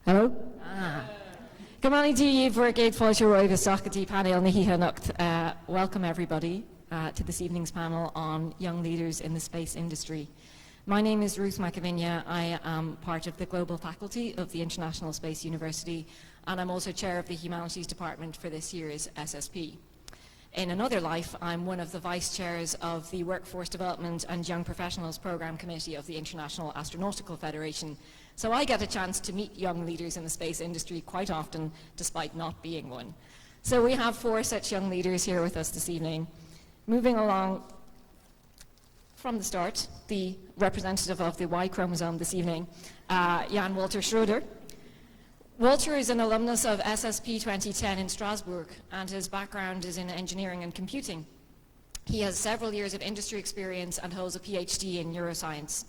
Hello? Good morning to you for Gate Fáilte Roiv Istachgati panel Nahíha Nucht. Welcome everybody to this evening's panel on young leaders in the space industry. My name is Ruth McAvinia. I am part of the global faculty of the International Space University, and I'm also chair of the Humanities Department for this year's SSP. In another life, I'm one of the vice chairs of the Workforce Development and Young Professionals Programme Committee of the International Astronautical Federation. So I get a chance to meet young leaders in the space industry quite often, despite not being one. So we have 4 such young leaders here with us this evening. Moving along from the start, the representative of the Y chromosome this evening, Jan Walter Schroeder. Walter is an alumnus of SSP17 in Strasbourg, and his background is in engineering and computing. He has several years of industry experience and holds a PhD in neuroscience.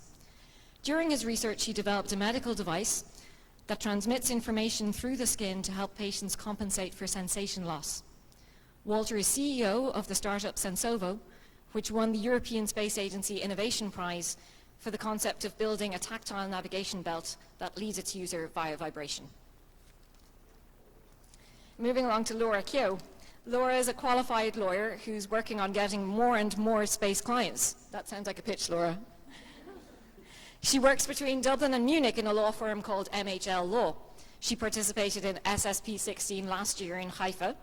During his research, he developed a medical device that transmits information through the skin to help patients compensate for sensation loss. Walter is CEO of the startup Sensovo, which won the European Space Agency Innovation Prize for the concept of building a tactile navigation belt that leads its user via vibration. Moving along to Laura Keogh. Laura is a qualified lawyer who's working on getting more and more space clients. That sounds like a pitch, Laura. She works between Dublin and Munich in a law firm called MHL Law. She participated in SSP16 last year in Haifa,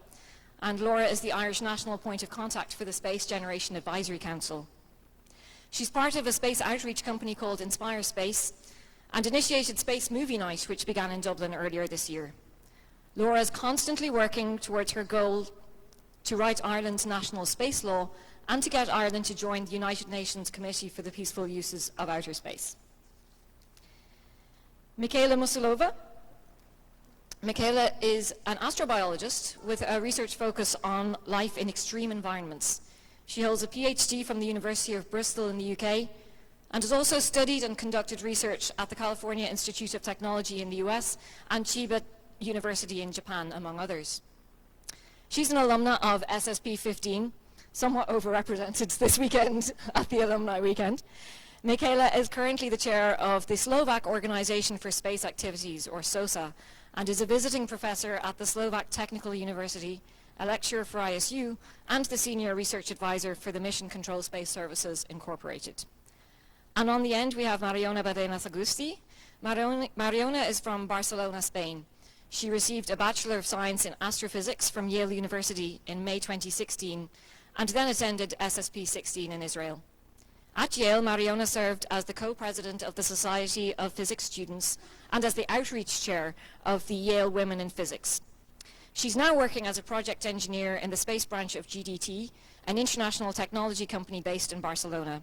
and Laura is the Irish national point of contact for the Space Generation Advisory Council. She's part of a space outreach company called Inspire Space and initiated Space Movie Night, which began in Dublin earlier this year. Laura is constantly working towards her goal to write Ireland's national space law and to get Ireland to join the United Nations Committee for the Peaceful Uses of Outer Space. Michaela Musilova. Michaela is an astrobiologist with a research focus on life in extreme environments. She holds a PhD from the University of Bristol in the UK and has also studied and conducted research at the California Institute of Technology in the US and Chiba University in Japan, among others. She's an alumna of SSP15, somewhat overrepresented this weekend at the Alumni Weekend. Michaela is currently the chair of the Slovak Organization for Space Activities, or SOSA, and is a visiting professor at the Slovak Technical University, a lecturer for ISU, and the senior research advisor for the Mission Control Space Services Incorporated. And on the end, we have Mariona Badenas Agusti. Mariona is from Barcelona, Spain. She received a Bachelor of Science in Astrophysics from Yale University in May 2016, and then attended SSP16 in Israel. At Yale, Mariona served as the co-president of the Society of Physics Students and as the outreach chair of the Yale Women in Physics. She's now working as a project engineer in the space branch of GDT, an international technology company based in Barcelona.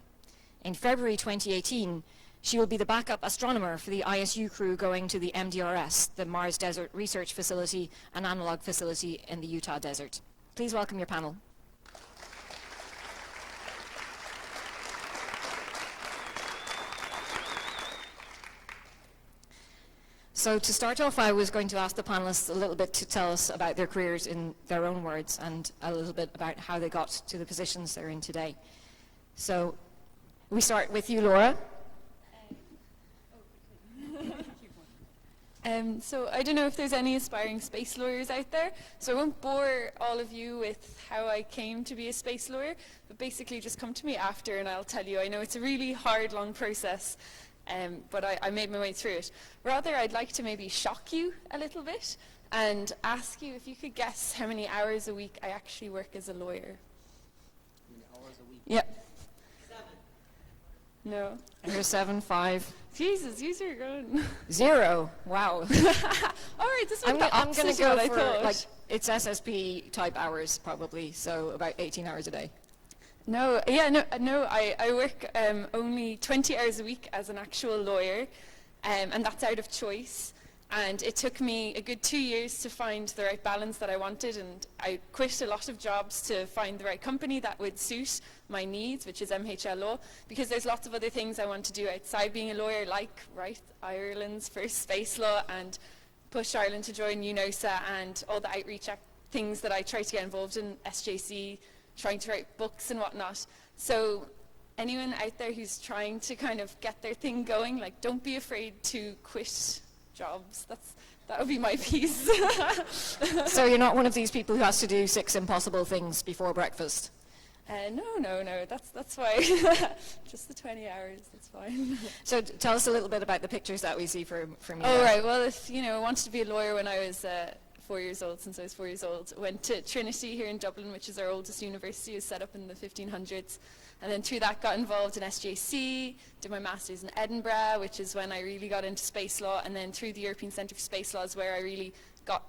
In February 2018, she will be the backup astronomer for the ISU crew going to the MDRS, the Mars Desert Research Facility, an analog facility in the Utah Desert. Please welcome your panel. So to start off, I was going to ask the panelists a little bit to tell us about their careers in their own words and a little bit about how they got to the positions they're in today. So we start with you, Laura. So I don't know if there's any aspiring space lawyers out there, so I won't bore all of you with how I came to be a space lawyer, but basically just come to me after and I'll tell you. I know it's a really hard, long process, but I made my way through it. Rather, I'd like to maybe shock you a little bit and ask you if you could guess how many hours a week I actually work as a lawyer. How many hours a week? Yep. 7. No. I hear 7, 5. Jesus, you are going. 0. Wow. All right, this was the I'm opposite going to of go what I for, thought. like, it's SSP type hours probably, so about 18 hours a day. No, I work only 20 hours a week as an actual lawyer, and that's out of choice. And it took me a good 2 years to find the right balance that I wanted, and I quit a lot of jobs to find the right company that would suit my needs, which is MHL Law, because there's lots of other things I want to do outside being a lawyer, like write Ireland's first space law and push Ireland to join UNOSA and all the outreach things that I try to get involved in, SJC, trying to write books and whatnot. So anyone out there who's trying to kind of get their thing going, like, don't be afraid to quit jobs. That would be my piece. So you're not one of these people who has to do 6 impossible things before breakfast? No, that's fine. Just the 20 hours, that's fine. So tell us a little bit about the pictures that we see from you. Oh, there. right, well, if, I wanted to be a lawyer when I was 4 years old, since I was 4 years old. Went to Trinity here in Dublin, which is our oldest university. It was set up in the 1500s. And then through that got involved in SJC, did my master's in Edinburgh, which is when I really got into space law. And then through the European Centre for Space Law is where I really got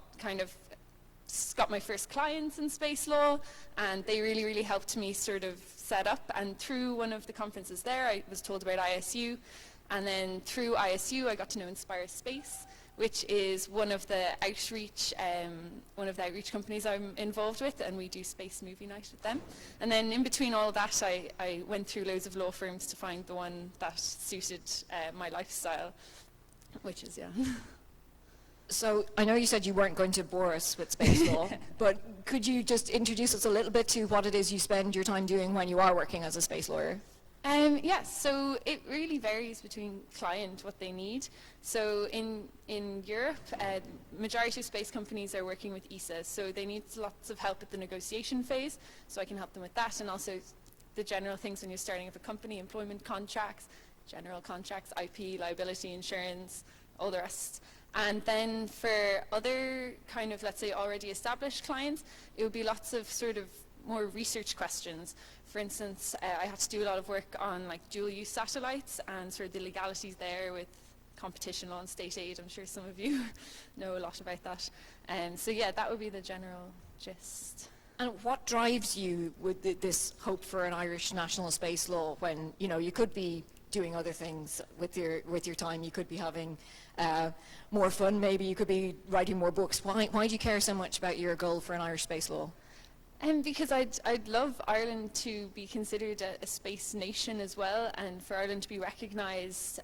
my first clients in space law, and they really helped me sort of set up. And through one of the conferences there, I was told about ISU, and then through ISU I got to know Inspire Space, which is one of the outreach companies I'm involved with, and we do space movie night with them. And then in between all that, I went through loads of law firms to find the one that suited my lifestyle, which is, yeah. So I know you said you weren't going to bore us with space law, but could you just introduce us a little bit to what it is you spend your time doing when you are working as a space lawyer? Yes, so it really varies between client, what they need. So in Europe, majority of space companies are working with ESA, so they need lots of help at the negotiation phase, so I can help them with that, and also the general things when you're starting up a company, employment contracts, general contracts, IP, liability insurance, all the rest. And then for other kind of, let's say, already established clients, it would be lots of sort of more research questions. For instance, I had to do a lot of work on like dual-use satellites and sort of the legalities there with competition law and state aid. I'm sure some of you know a lot about that. So yeah, that would be the general gist. And what drives you with this hope for an Irish national space law when, you could be doing other things with your time? You could be having more fun, maybe you could be writing more books. Why do you care so much about your goal for an Irish space law? Because I'd love Ireland to be considered a space nation as well, and for Ireland to be recognised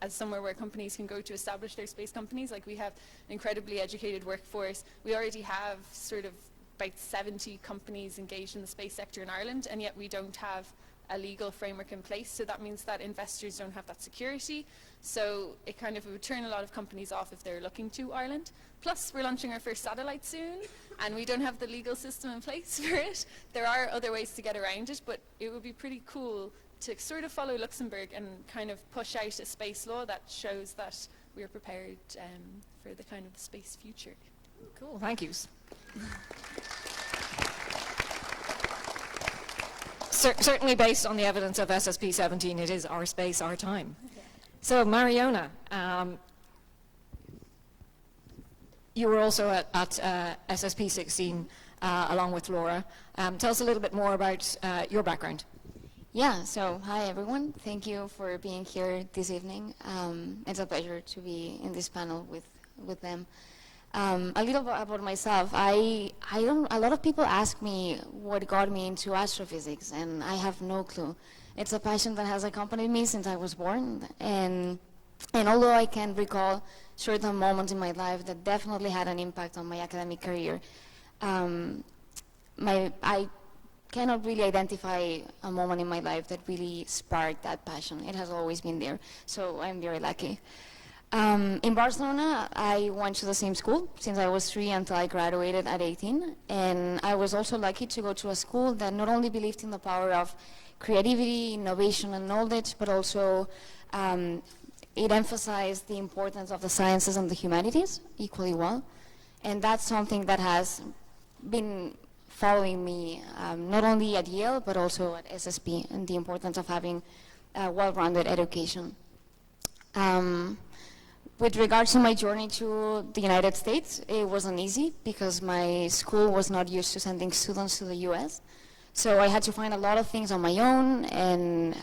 as somewhere where companies can go to establish their space companies. Like, we have an incredibly educated workforce. We already have sort of about 70 companies engaged in the space sector in Ireland, and yet we don't have a legal framework in place, so that means that investors don't have that security. So it kind of would turn a lot of companies off if they're looking to Ireland. Plus, we're launching our first satellite soon, and we don't have the legal system in place for it. There are other ways to get around it, but it would be pretty cool to sort of follow Luxembourg and kind of push out a space law that shows that we're prepared for the kind of space future. Cool, thank you. Certainly based on the evidence of SSP17, it is our space, our time. Okay. So Mariona, you were also at SSP16 along with Laura. Tell us a little bit more about your background. Yeah, so hi everyone. Thank you for being here this evening. It's a pleasure to be in this panel with them. A little bit about myself. A lot of people ask me what got me into astrophysics, and I have no clue. It's a passion that has accompanied me since I was born, and although I can recall certain moments in my life that definitely had an impact on my academic career, I cannot really identify a moment in my life that really sparked that passion. It has always been there, so I'm very lucky. In Barcelona, I went to the same school since I was 3 until I graduated at 18. And I was also lucky to go to a school that not only believed in the power of creativity, innovation, and knowledge, but also it emphasized the importance of the sciences and the humanities equally well. And that's something that has been following me, not only at Yale, but also at SSP, and the importance of having a well-rounded education. With regards to my journey to the United States, it wasn't easy because my school was not used to sending students to the US. So I had to find a lot of things on my own, and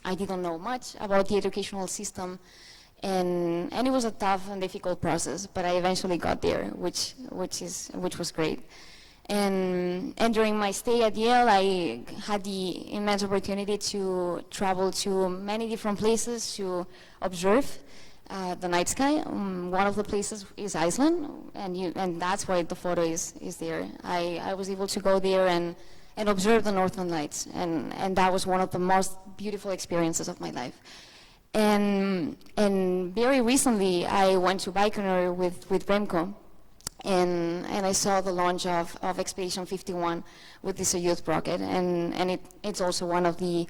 I didn't know much about the educational system, and it was a tough and difficult process, but I eventually got there, which was great. And during my stay at Yale, I had the immense opportunity to travel to many different places to observe the night sky. One of the places is Iceland, and that's why the photo is there. I was able to go there and observe the Northern Lights, and that was one of the most beautiful experiences of my life. And very recently, I went to Baikonur with Remco, and I saw the launch of Expedition 51 with this youth rocket, and it's also one of the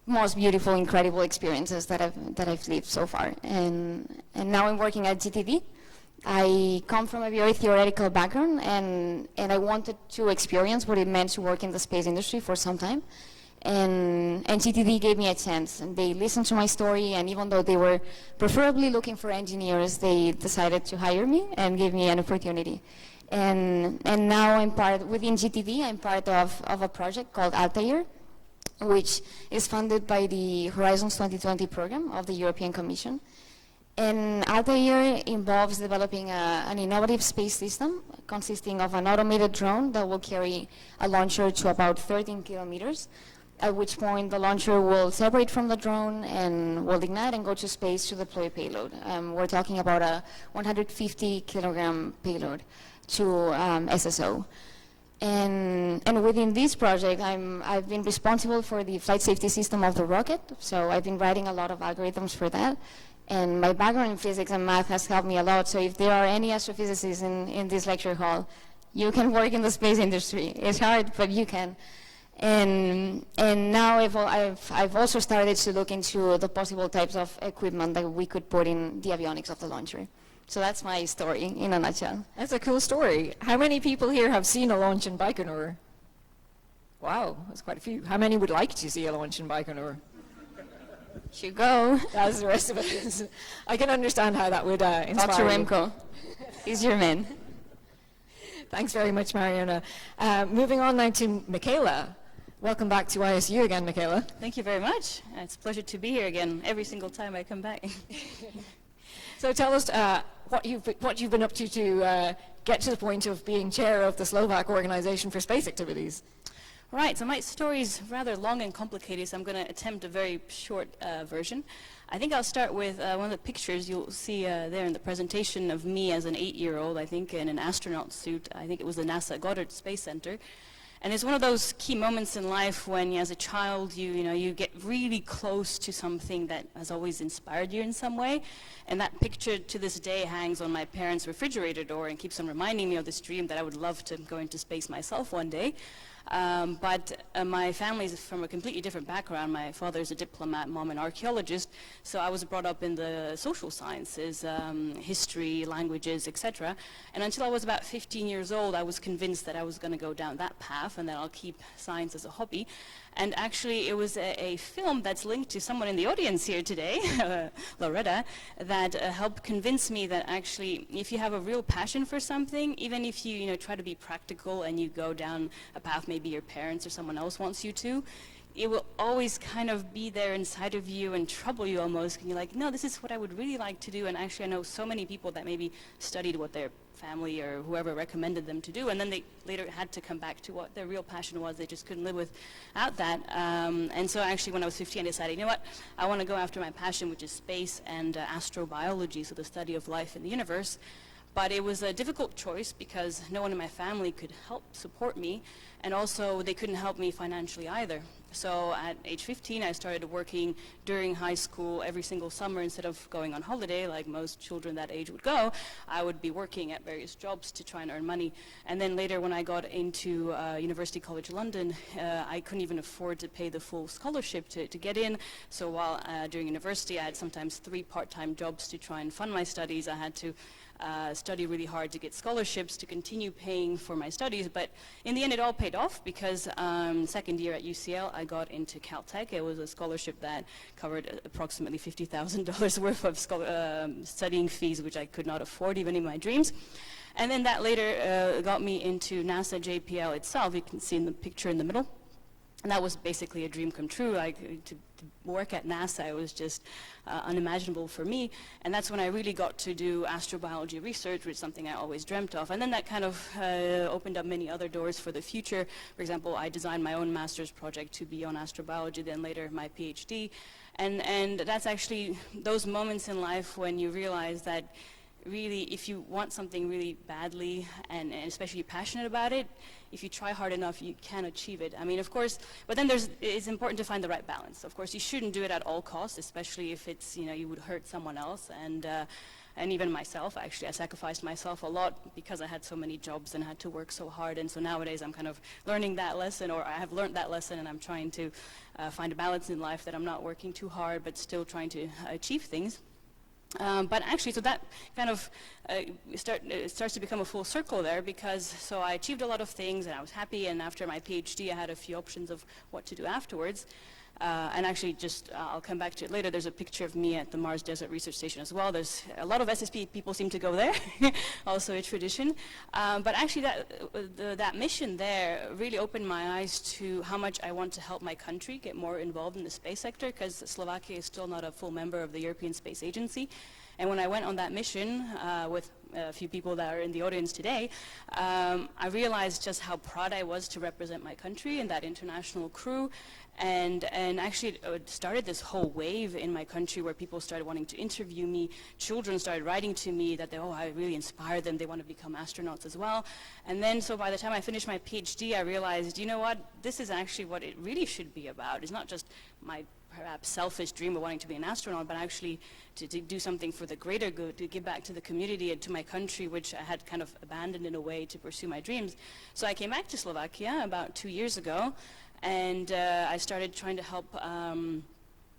most beautiful, incredible experiences that I've lived so far. And now I'm working at GTD. I come from a very theoretical background, and I wanted to experience what it meant to work in the space industry for some time. And GTD gave me a chance, and they listened to my story, and even though they were preferably looking for engineers, they decided to hire me and give me an opportunity. And now within GTD, I'm part of a project called Altair, which is funded by the Horizons 2020 program of the European Commission. And Altair involves developing an innovative space system consisting of an automated drone that will carry a launcher to about 13 kilometers, at which point the launcher will separate from the drone and will ignite and go to space to deploy payload. We're talking about a 150 kilogram payload to SSO. And within this project, I've been responsible for the flight safety system of the rocket, so I've been writing a lot of algorithms for that. And my background in physics and math has helped me a lot, so if there are any astrophysicists in this lecture hall, you can work in the space industry. It's hard, but you can. And now I've also started to look into the possible types of equipment that we could put in the avionics of the launcher. So that's my story in a nutshell. That's a cool story. How many people here have seen a launch in Baikonur? Wow, that's quite a few. How many would like to see a launch in Baikonur? You go. As the rest of us. I can understand how that would inspire Talk to you. Remco. He's your man. Thanks very much, Mariona. Moving on now to Michaela. Welcome back to ISU again, Michaela. Thank you very much. It's a pleasure to be here again every single time I come back. So tell us what you've been up to get to the point of being chair of the Slovak Organization for Space Activities. Right, so my story is rather long and complicated, so I'm going to attempt a very short version. I think I'll start with one of the pictures you'll see there in the presentation of me as an 8-year-old, I think, in an astronaut suit. I think it was the NASA Goddard Space Center. And it's one of those key moments in life when, as a child, you get really close to something that has always inspired you in some way. And that picture to this day hangs on my parents' refrigerator door and keeps on reminding me of this dream that I would love to go into space myself one day. But my family is from a completely different background. My father is a diplomat, mom an archaeologist, so I was brought up in the social sciences, history, languages, etc. And until I was about 15 years old, I was convinced that I was going to go down that path and that I'll keep science as a hobby. And actually, it was a film that's linked to someone in the audience here today, Loretta, that helped convince me that actually, if you have a real passion for something, even if you try to be practical and you go down a path maybe your parents or someone else wants you to, it will always kind of be there inside of you and trouble you almost. And you're like, no, this is what I would really like to do. And actually, I know so many people that maybe studied what their family or whoever recommended them to do, and then they later had to come back to what their real passion was. They just couldn't live without that. And so actually, when I was 15, I decided, you know what, I want to go after my passion, which is space and astrobiology, so the study of life in the universe. But it was a difficult choice because no one in my family could help support me, and also they couldn't help me financially either. So at age 15, I started working during high school every single summer. Instead of going on holiday like most children that age would go, I would be working at various jobs to try and earn money. And then later when I got into University College London, I couldn't even afford to pay the full scholarship to get in. So while during university, I had sometimes 3 part-time jobs to try and fund my studies. I had to study really hard to get scholarships to continue paying for my studies, but in the end it all paid off because second year at UCL I got into Caltech. It was a scholarship that covered approximately $50,000 worth of studying fees, which I could not afford even in my dreams. And then that later got me into NASA JPL itself. You can see in the picture in the middle. And that was basically a dream come true. To work at NASA, it was just unimaginable for me. And that's when I really got to do astrobiology research, which is something I always dreamt of. And then that kind of opened up many other doors for the future. For example, I designed my own master's project to be on astrobiology, then later my PhD. And that's actually those moments in life when you realize that really, if you want something really badly and especially passionate about it, if you try hard enough, you can achieve it. I mean, of course, but then it's important to find the right balance. Of course, you shouldn't do it at all costs, especially if it's, you know, you would hurt someone else. And even myself, actually, I sacrificed myself a lot because I had so many jobs and had to work so hard. And so nowadays I'm kind of learning that lesson, or I have learned that lesson, and I'm trying to find a balance in life that I'm not working too hard, but still trying to achieve things. But actually, so that kind of starts to become a full circle there, because so I achieved a lot of things and I was happy, and after my PhD I had a few options of what to do afterwards. And actually, I'll come back to it later, there's a picture of me at the Mars Desert Research Station as well. There's a lot of SSP people seem to go there, also a tradition. But actually, that mission there really opened my eyes to how much I want to help my country get more involved in the space sector, because Slovakia is still not a full member of the European Space Agency. And when I went on that mission with a few people that are in the audience today, I realized just how proud I was to represent my country and that international crew. And actually it started this whole wave in my country where people started wanting to interview me. Children started writing to me that I really inspired them. They want to become astronauts as well. And then so by the time I finished my PhD, I realized, you know what, this is actually what it really should be about. It's not just my perhaps selfish dream of wanting to be an astronaut, but actually to do something for the greater good, to give back to the community and to my country, which I had kind of abandoned in a way to pursue my dreams. So I came back to Slovakia about 2 years ago, and I started trying to help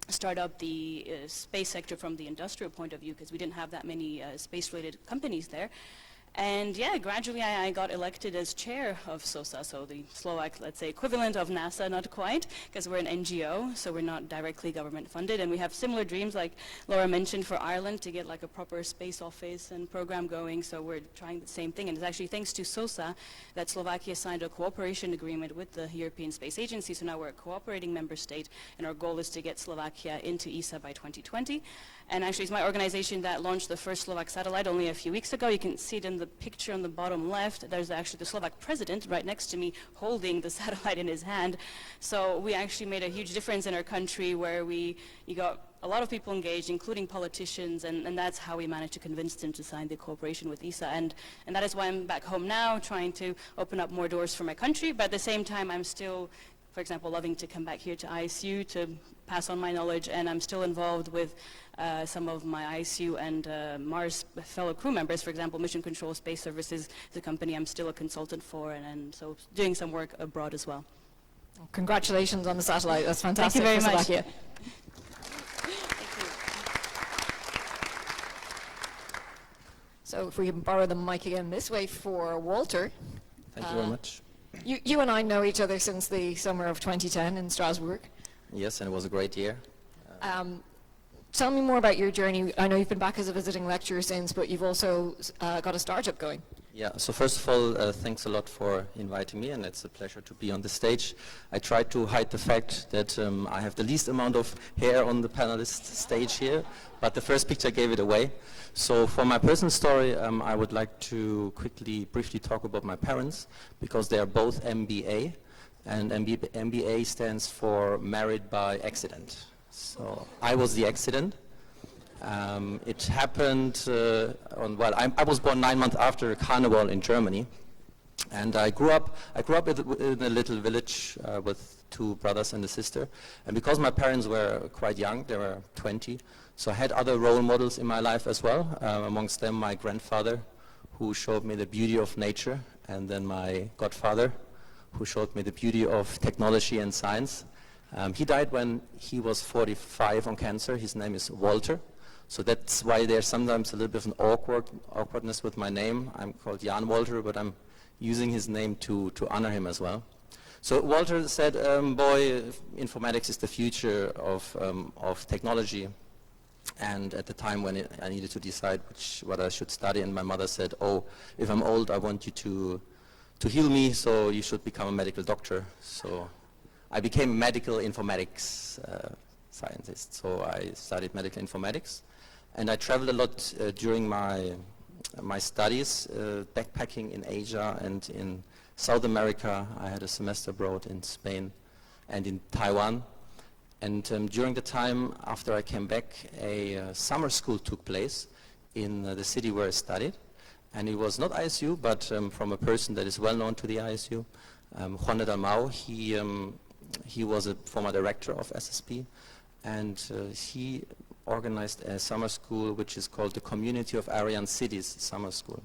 start up the space sector from the industrial point of view, because we didn't have that many space-related companies there. And yeah, gradually I got elected as chair of SOSA, so the Slovak, let's say, equivalent of NASA, not quite, because we're an NGO, so we're not directly government funded, and we have similar dreams, like Laura mentioned, for Ireland, to get like a proper space office and program going, so we're trying the same thing. And it's actually thanks to SOSA that Slovakia signed a cooperation agreement with the European Space Agency, so now we're a cooperating member state, and our goal is to get Slovakia into ESA by 2020. And actually, it's my organization that launched the first Slovak satellite only a few weeks ago. You can see it in the picture on the bottom left. There's actually the Slovak president right next to me holding the satellite in his hand. So we actually made a huge difference in our country, where you got a lot of people engaged, including politicians, and that's how we managed to convince them to sign the cooperation with ESA. And that is why I'm back home now, trying to open up more doors for my country, but at the same time, I'm still, for example, loving to come back here to ISU to pass on my knowledge, and I'm still involved with some of my ISU and Mars fellow crew members. For example, Mission Control Space Services is a company I'm still a consultant for, and so doing some work abroad as well. Congratulations on the satellite. That's fantastic. Thank you very much. Slovakia. So if we can borrow the mic again this way for Walter. Thank you very much. You and I know each other since the summer of 2010 in Strasbourg. Yes, and it was a great year. Tell me more about your journey. I know you've been back as a visiting lecturer since, but you've also got a startup going. Yeah, so first of all, thanks a lot for inviting me, and it's a pleasure to be on the stage. I tried to hide the fact that I have the least amount of hair on the panelist stage here, but the first picture gave it away. So for my personal story, I would like to briefly talk about my parents, because they are both MBA, and MBA stands for Married by Accident. So I was the accident. It happened I was born 9 months after Carnival in Germany, and I grew up in a little village with 2 brothers and a sister. And because my parents were quite young, they were 20, so I had other role models in my life as well. Amongst them, my grandfather, who showed me the beauty of nature, and then my godfather, who showed me the beauty of technology and science. He died when he was 45 on cancer. His name is Walter. So that's why there's sometimes a little bit of an awkwardness with my name. I'm called Jan Walter, but I'm using his name to honor him as well. So Walter said, boy, informatics is the future of technology. And at the time when I needed to decide what I should study, and my mother said, oh, if I'm old, I want you to heal me, so you should become a medical doctor. So I became a medical informatics scientist. So I studied medical informatics. And I traveled a lot during my studies, backpacking in Asia and in South America. I had a semester abroad in Spain and in Taiwan. And during the time after I came back, a summer school took place in the city where I studied. And it was not ISU, but from a person that is well known to the ISU, Juan de Dalmau. He was a former director of SSP, and he organized a summer school which is called the Community of Aryan Cities Summer School.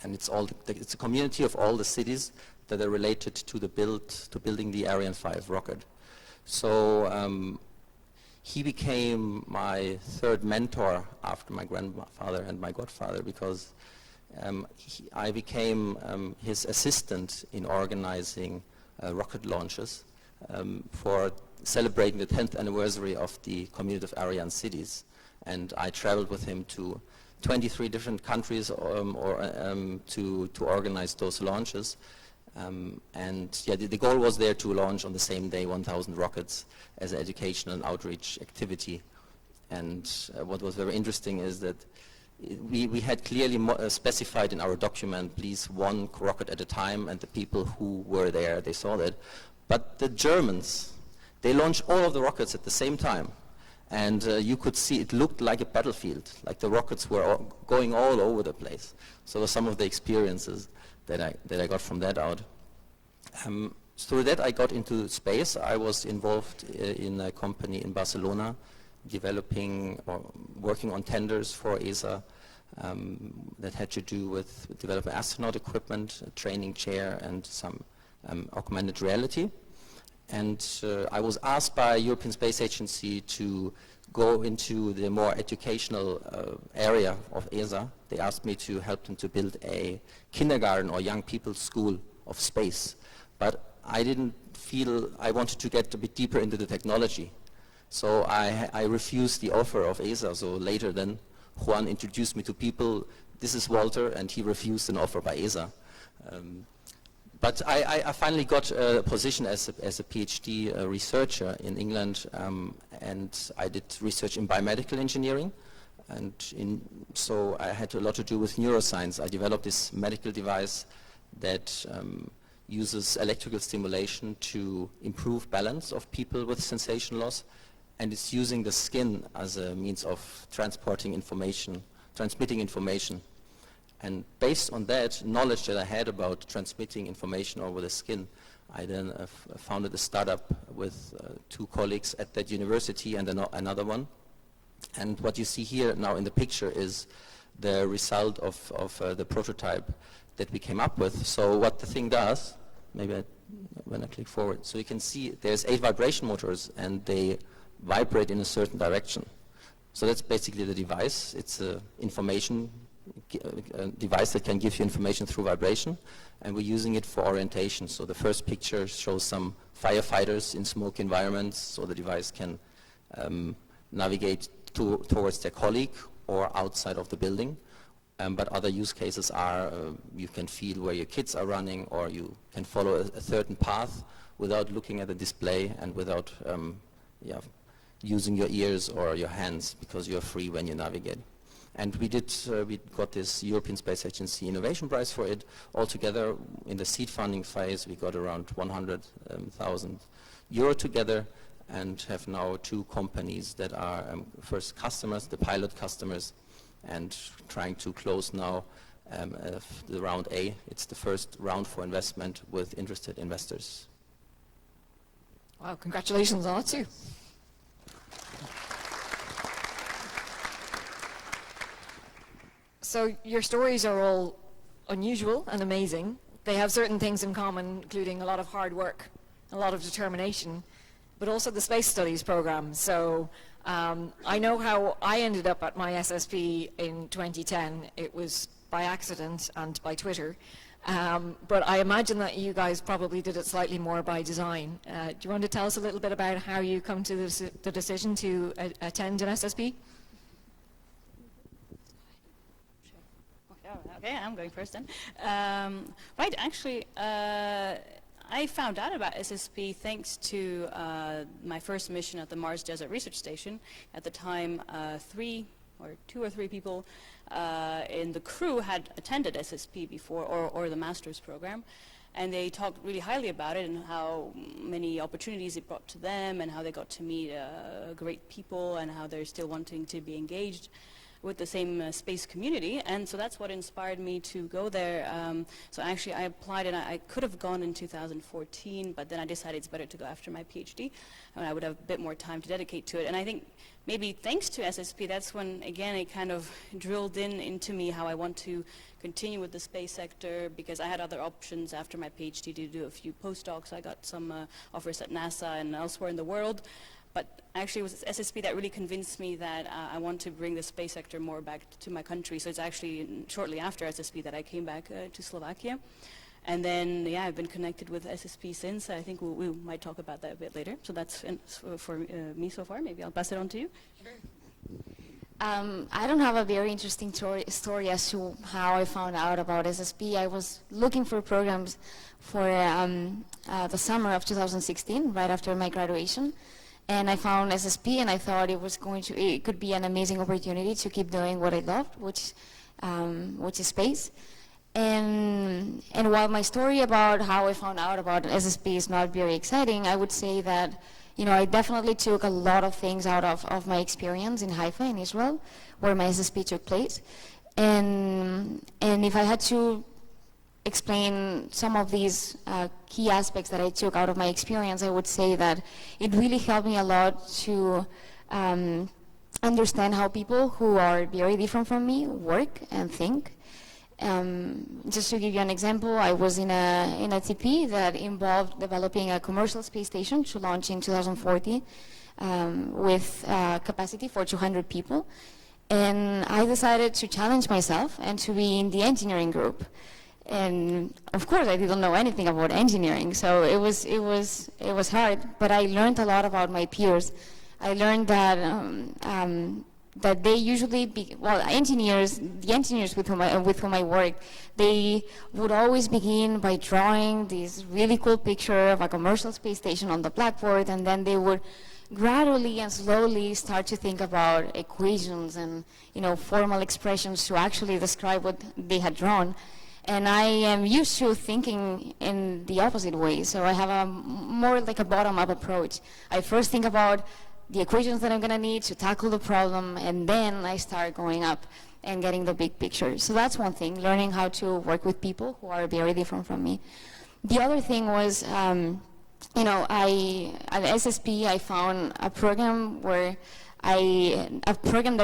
And it's a community of all the cities that are related to building the Ariane 5 rocket. So he became my third mentor after my grandfather and my godfather, because I became his assistant in organizing rocket launches for celebrating the 10th anniversary of the Community of Aryan Cities. And I traveled with him to 23 different countries to organize those launches. And yeah, the goal was there to launch on the same day 1,000 rockets as an educational and outreach activity. And what was very interesting is that we had clearly specified in our document, please, one rocket at a time, and the people who were there, they saw that. But the Germans, they launched all of the rockets at the same time. And you could see it looked like a battlefield, like the rockets were going all over the place. So some of the experiences that I got from that out. Through that I got into space. I was involved in a company in Barcelona, developing or working on tenders for ESA that had to do with developing astronaut equipment, a training chair, and some augmented reality. And I was asked by European Space Agency to go into the more educational area of ESA. They asked me to help them to build a kindergarten or young people's school of space. But I didn't feel I wanted to get a bit deeper into the technology. So I refused the offer of ESA. So later then Juan introduced me to people. This is Walter, and he refused an offer by ESA. But I finally got a position as a PhD researcher in England, and I did research in biomedical engineering. And so I had a lot to do with neuroscience. I developed this medical device that uses electrical stimulation to improve balance of people with sensation loss, and it's using the skin as a means of transporting information, transmitting information. And based on that knowledge that I had about transmitting information over the skin, I then founded a startup with 2 colleagues at that university and another one. And what you see here now in the picture is the result of the prototype that we came up with. So what the thing does, maybe when I click forward, so you can see there's 8 vibration motors, and they vibrate in a certain direction. So that's basically the device. It's a device that can give you information through vibration, and we're using it for orientation. So the first picture shows some firefighters in smoke environments, so the device can navigate towards their colleague or outside of the building. But other use cases are you can feel where your kids are running, or you can follow a certain path without looking at the display and without using your ears or your hands, because you're free when you navigate. And we got this European Space Agency Innovation Prize for it. Altogether, in the seed funding phase, we got around 100,000 euro together, and have now 2 companies that are first customers, the pilot customers, and trying to close now the round A. It's the first round for investment with interested investors. Wow, congratulations on that too. So your stories are all unusual and amazing. They have certain things in common, including a lot of hard work, a lot of determination, but also the space studies program. So I know how I ended up at my SSP in 2010. It was by accident and by Twitter. But I imagine that you guys probably did it slightly more by design. Do you want to tell us a little bit about how you come to the decision to attend an SSP? Okay, I'm going first then. Right, actually, I found out about SSP thanks to my first mission at the Mars Desert Research Station. At the time, 2 or 3 people in the crew had attended SSP before, or the master's program, and they talked really highly about it and how many opportunities it brought to them, and how they got to meet great people, and how they're still wanting to be engaged. with the same space community, and so that's what inspired me to go there. So actually I applied, and I could have gone in 2014, but then I decided it's better to go after my PhD, and I would have a bit more time to dedicate to it. And I think maybe thanks to SSP, that's when, again, it kind of drilled into me how I want to continue with the space sector, because I had other options after my PhD to do a few postdocs. I got some offers at NASA and elsewhere in the world. But actually it was SSP that really convinced me that I want to bring the space sector more back to my country. So it's actually shortly after SSP that I came back to Slovakia. And then, yeah, I've been connected with SSP since. I think we might talk about that a bit later. So that's for me so far. Maybe I'll pass it on to you. Sure. I don't have a very interesting story as to how I found out about SSP. I was looking for programs for the summer of 2016, right after my graduation. And I found SSP, and I thought it could be an amazing opportunity to keep doing what I loved, which is space. And while my story about how I found out about SSP is not very exciting, I would say that, you know, I definitely took a lot of things out of my experience in Haifa, in Israel, where my SSP took place. And if I had to explain some of these key aspects that I took out of my experience, I would say that it really helped me a lot to understand how people who are very different from me work and think. Just to give you an example, I was in a TP that involved developing a commercial space station to launch in 2040 with capacity for 200 people. And I decided to challenge myself and to be in the engineering group. And of course, I didn't know anything about engineering, so it was hard. But I learned a lot about my peers. I learned that that they usually the engineers with whom I worked, they would always begin by drawing this really cool picture of a commercial space station on the blackboard, and then they would gradually and slowly start to think about equations and, you know, formal expressions to actually describe what they had drawn. And I am used to thinking in the opposite way, so I have a more like a bottom-up approach. I first think about the equations that I'm going to need to tackle the problem, and then I start going up and getting the big picture. So that's one thing, learning how to work with people who are very different from me. The other thing was, you know, at SSP I found a program that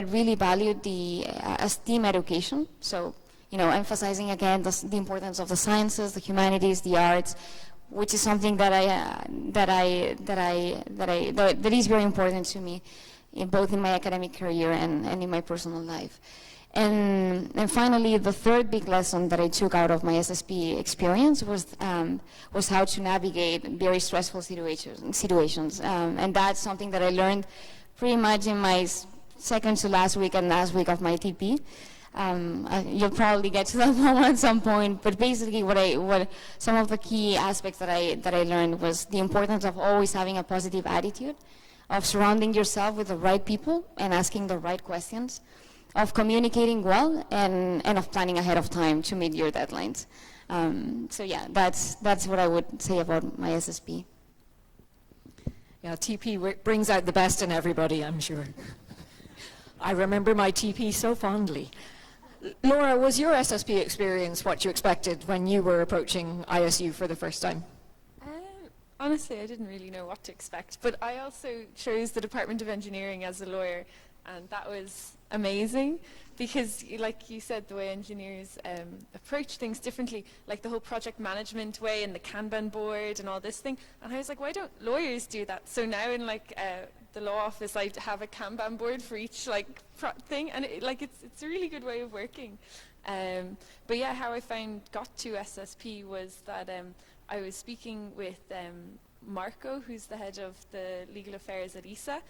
really valued the STEAM education. So, you know, emphasizing again the importance of the sciences, the humanities, the arts, which is something that is very important to me, both in my academic career and in my personal life. And finally, the third big lesson that I took out of my SSP experience was how to navigate very stressful situations. And that's something that I learned pretty much in my second to last week and last week of my TP. You'll probably get to that moment at some point, but basically what some of the key aspects that I learned was the importance of always having a positive attitude, of surrounding yourself with the right people and asking the right questions, of communicating well, and of planning ahead of time to meet your deadlines. So yeah, that's what I would say about my SSP. Yeah, TP brings out the best in everybody, I'm sure. I remember my TP so fondly. Laura, was your SSP experience what you expected when you were approaching ISU for the first time? Honestly, I didn't really know what to expect, but I also chose the Department of Engineering as a lawyer, and that was amazing because, like you said, the way engineers approach things differently, like the whole project management way and the Kanban board and all this thing, and I was like, why don't lawyers do that? So now in the law office, I have a Kanban board for each thing, and it's a really good way of working. But yeah, how I got to SSP was that I was speaking with Marco, who's the head of the legal affairs at ESA,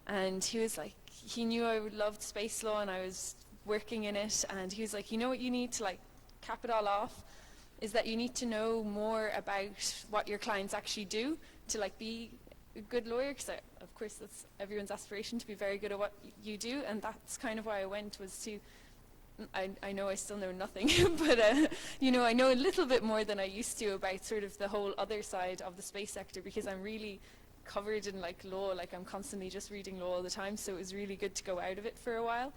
and he was like, he knew I loved space law and I was working in it, and he was like, you know what you need to cap it all off is that you need to know more about what your clients actually do to be a good lawyer, because of course that's everyone's aspiration, to be very good at what you do, and that's kind of why I went, was to, I know I still know nothing, but you know, I know a little bit more than I used to about sort of the whole other side of the space sector, because I'm really covered in law, I'm constantly just reading law all the time, so it was really good to go out of it for a while.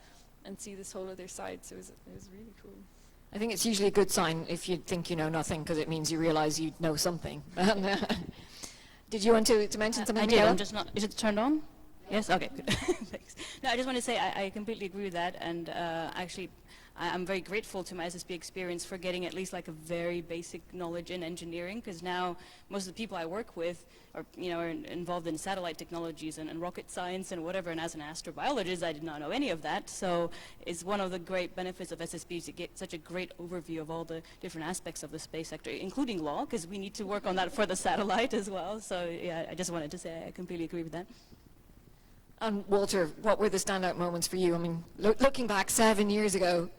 and see this whole other side. So it was really cool. I think it's usually a good sign if you think you know nothing, because it means you realize you know something. Did you want to mention something? I did. Michaela? I'm just not. Is it turned on? Yes. Okay. Good. Thanks. No, I just want to say I completely agree with that, and actually, I'm very grateful to my SSP experience for getting at least like a very basic knowledge in engineering, because now most of the people I work with are involved in satellite technologies and rocket science and whatever, and as an astrobiologist I did not know any of that, so it's one of the great benefits of SSP to get such a great overview of all the different aspects of the space sector, including law, because we need to work on that for the satellite as well. So yeah, I just wanted to say I completely agree with that. And Walter, what were the standout moments for you? I mean, looking back 7 years ago,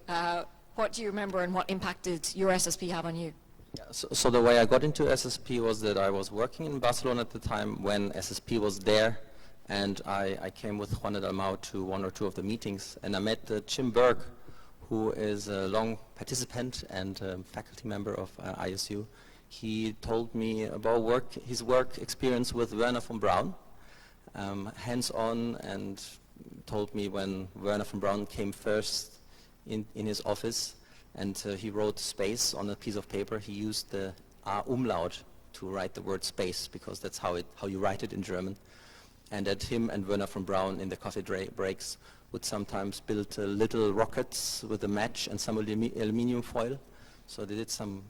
what do you remember and what impact did your SSP have on you? Yeah, so the way I got into SSP was that I was working in Barcelona at the time when SSP was there, and I came with Juan Dalmau to one or two of the meetings, and I met Jim Berg, who is a long participant and faculty member of ISU. He told me about his work experience with Werner von Braun, hands-on, and told me when Werner von Braun came first in his office, and he wrote space on a piece of paper. He used the umlaut to write the word space, because that's how you write it in German. And that him and Werner von Braun in the coffee breaks would sometimes build little rockets with a match and some aluminium foil. So they did some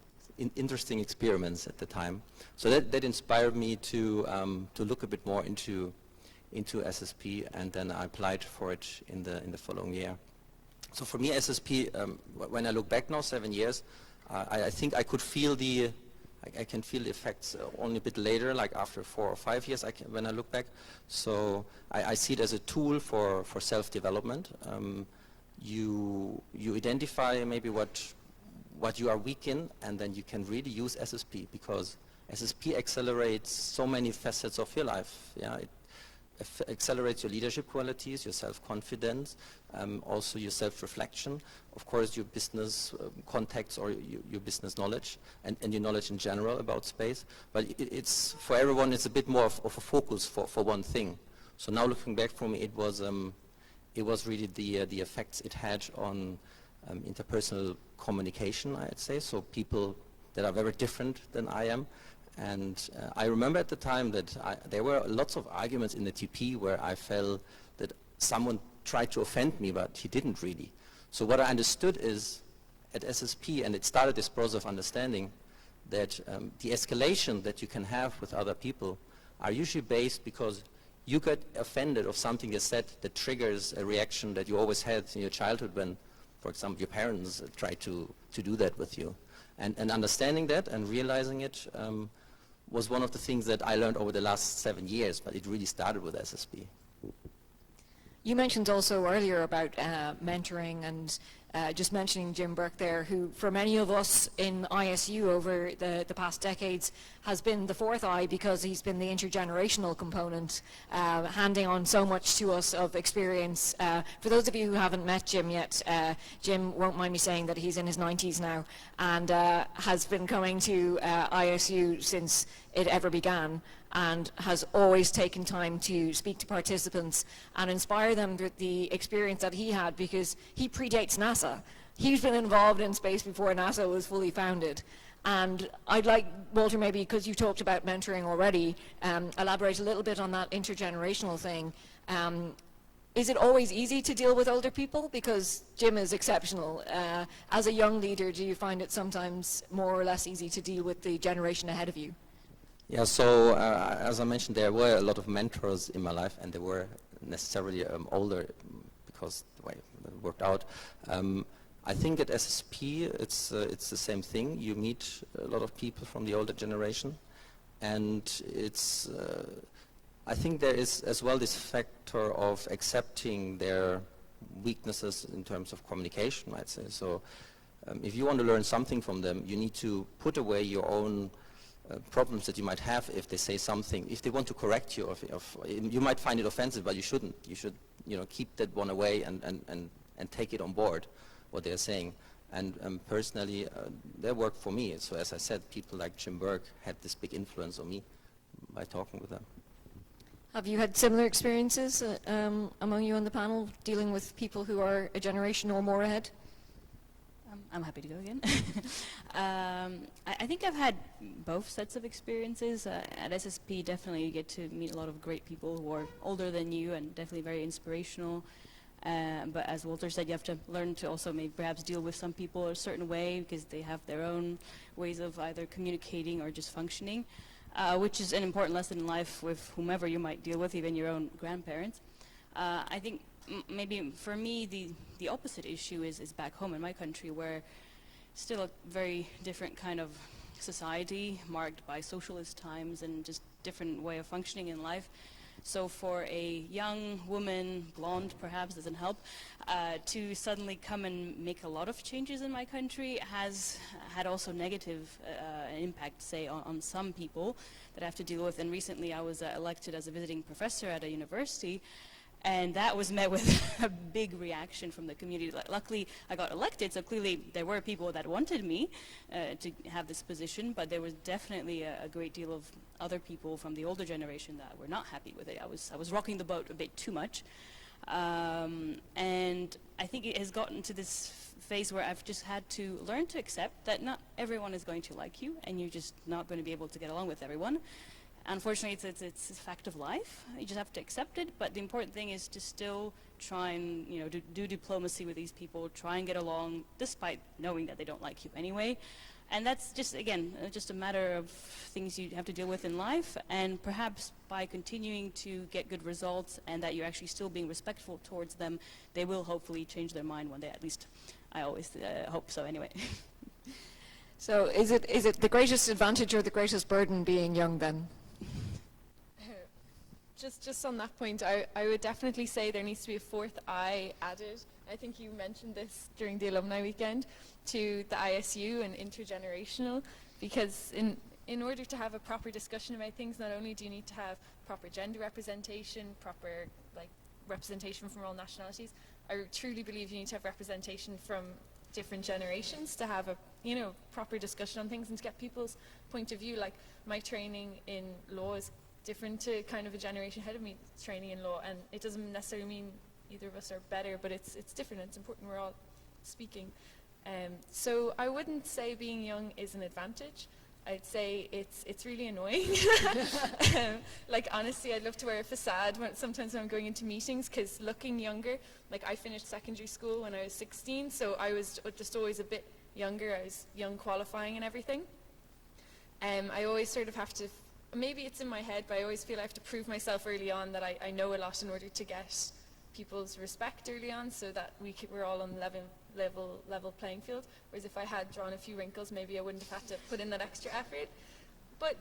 interesting experiments at the time. So that inspired me to look a bit more into SSP, and then I applied for it in the following year. So for me, SSP, when I look back now, 7 years, I think I could feel I can feel the effects only a bit later, like after 4 or 5 years when I look back. So I see it as a tool for self-development. You identify maybe what you are weak in, and then you can really use SSP, because SSP accelerates so many facets of your life. Yeah, it accelerates your leadership qualities, your self-confidence, also your self-reflection, of course your business contacts or your business knowledge, and your knowledge in general about space. But it's for everyone, it's a bit more of a focus for one thing. So now looking back for me, it was really the effects it had on interpersonal communication, I'd say. So people that are very different than I am. And I remember at the time that there were lots of arguments in the TP where I felt that someone tried to offend me, but he didn't really. So what I understood is at SSP, and it started this process of understanding, that the escalation that you can have with other people are usually based because you get offended of something that's said that triggers a reaction that you always had in your childhood when, for example, your parents tried to do that with you. And understanding that and realizing it was one of the things that I learned over the last 7 years, but it really started with SSP. You mentioned also earlier about mentoring, and just mentioning Jim Burke there, who for many of us in ISU over the past decades has been the fourth eye, because he's been the intergenerational component, handing on so much to us of experience. For those of you who haven't met Jim yet, Jim won't mind me saying that he's in his 90s now, and has been coming to ISU since it ever began, and has always taken time to speak to participants and inspire them with the experience that he had, because he predates NASA. He's been involved in space before NASA was fully founded. And I'd like, Walter, maybe because you talked about mentoring already, elaborate a little bit on that intergenerational thing. Is it always easy to deal with older people? Because Jim is exceptional. As a young leader, do you find it sometimes more or less easy to deal with the generation ahead of you? Yeah, so as I mentioned, there were a lot of mentors in my life, and they were necessarily older because the way it worked out. I think at SSP it's the same thing. You meet a lot of people from the older generation, and it's I think there is as well this factor of accepting their weaknesses in terms of communication, I'd say. So if you want to learn something from them, you need to put away your own problems that you might have if they say something. If they want to correct you, you might find it offensive, but you shouldn't. You should, keep that one away and take it on board, what they're saying. And personally, they worked for me. So as I said, people like Jim Burke had this big influence on me by talking with them. Have you had similar experiences among you on the panel, dealing with people who are a generation or more ahead? I'm happy to go again. I think I've had both sets of experiences. At SSP, definitely you get to meet a lot of great people who are older than you and definitely very inspirational. But as Walter said, you have to learn to also maybe perhaps deal with some people a certain way because they have their own ways of either communicating or just functioning, which is an important lesson in life with whomever you might deal with, even your own grandparents. I think maybe for me the opposite issue is back home in my country, where still a very different kind of society marked by socialist times and just different way of functioning in life. So for a young woman, blonde perhaps doesn't help, to suddenly come and make a lot of changes in my country has had also negative impact, say, on some people that I have to deal with. And recently I was elected as a visiting professor at a university, and that was met with a big reaction from the community. Luckily, I got elected, so clearly there were people that wanted me to have this position, but there was definitely a great deal of other people from the older generation that were not happy with it. I was rocking the boat a bit too much. And I think it has gotten to this phase where I've just had to learn to accept that not everyone is going to like you, and you're just not going to be able to get along with everyone. Unfortunately, it's a fact of life. You just have to accept it. But the important thing is to still try and do diplomacy with these people, try and get along, despite knowing that they don't like you anyway. And that's just, again, just a matter of things you have to deal with in life. And perhaps by continuing to get good results and that you're actually still being respectful towards them, they will hopefully change their mind one day. At least I always hope so anyway. So is it the greatest advantage or the greatest burden being young then? Just on that point, I would definitely say there needs to be a fourth eye added. I think you mentioned this during the alumni weekend, to the ISU and intergenerational, because in order to have a proper discussion about things, not only do you need to have proper gender representation, proper representation from all nationalities, I truly believe you need to have representation from different generations to have a proper discussion on things and to get people's point of view. Like, my training in law is different to kind of a generation ahead of me training in law, and it doesn't necessarily mean either of us are better, but it's different. It's important we're all speaking. So I wouldn't say being young is an advantage. I'd say it's really annoying. Honestly, I'd love to wear a facade sometimes when I'm going into meetings, because looking younger, I finished secondary school when I was 16, so I was just always a bit younger. I was young qualifying and everything. I always sort of have to, maybe it's in my head, but I always feel I have to prove myself early on that I know a lot in order to get people's respect early on, so that we're all on level playing field. Whereas if I had drawn a few wrinkles, maybe I wouldn't have had to put in that extra effort. But